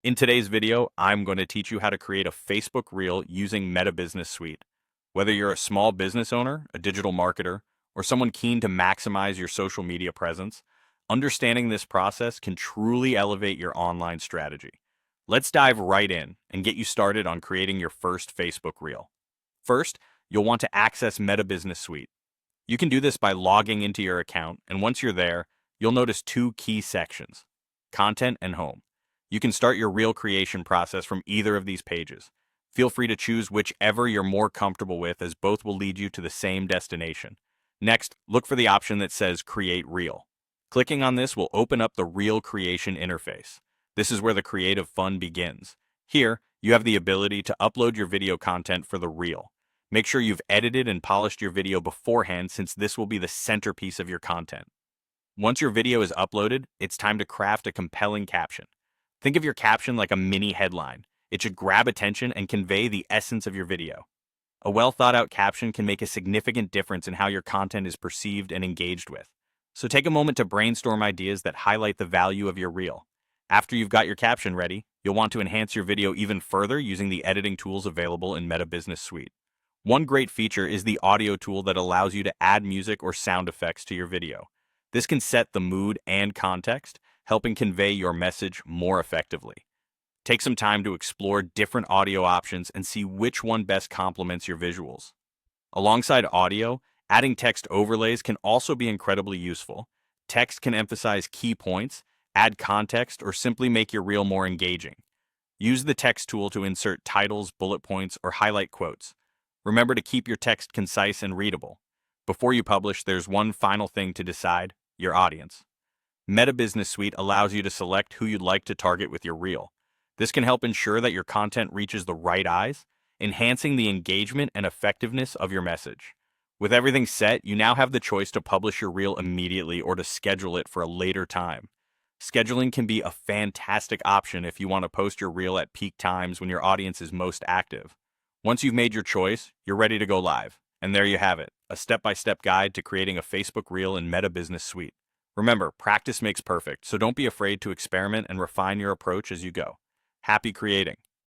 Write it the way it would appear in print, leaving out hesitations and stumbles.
In today's video, I'm going to teach you how to create a Facebook Reel using Meta Business Suite. Whether you're a small business owner, a digital marketer, or someone keen to maximize your social media presence, understanding this process can truly elevate your online strategy. Let's dive right in and get you started on creating your first Facebook Reel. First, you'll want to access Meta Business Suite. You can do this by logging into your account, and once you're there, you'll notice two key sections: Content and Home. You can start your reel creation process from either of these pages. Feel free to choose whichever you're more comfortable with, as both will lead you to the same destination. Next, look for the option that says Create Reel. Clicking on this will open up the reel creation interface. This is where the creative fun begins. Here, you have the ability to upload your video content for the reel. Make sure you've edited and polished your video beforehand, since this will be the centerpiece of your content. Once your video is uploaded, it's time to craft a compelling caption. Think of your caption like a mini headline. It should grab attention and convey the essence of your video. A well thought out caption can make a significant difference in how your content is perceived and engaged with. So take a moment to brainstorm ideas that highlight the value of your reel. After you've got your caption ready, you'll want to enhance your video even further using the editing tools available in Meta Business Suite. One great feature is the audio tool that allows you to add music or sound effects to your video. This can set the mood and context, helping convey your message more effectively. Take some time to explore different audio options and see which one best complements your visuals. Alongside audio, adding text overlays can also be incredibly useful. Text can emphasize key points, add context, or simply make your reel more engaging. Use the text tool to insert titles, bullet points, or highlight quotes. Remember to keep your text concise and readable. Before you publish, there's one final thing to decide: your audience. Meta Business Suite allows you to select who you'd like to target with your reel. This can help ensure that your content reaches the right eyes, enhancing the engagement and effectiveness of your message. With everything set, you now have the choice to publish your reel immediately or to schedule it for a later time. Scheduling can be a fantastic option if you want to post your reel at peak times when your audience is most active. Once you've made your choice, you're ready to go live. And there you have it, a step-by-step guide to creating a Facebook Reel in Meta Business Suite. Remember, practice makes perfect, so don't be afraid to experiment and refine your approach as you go. Happy creating!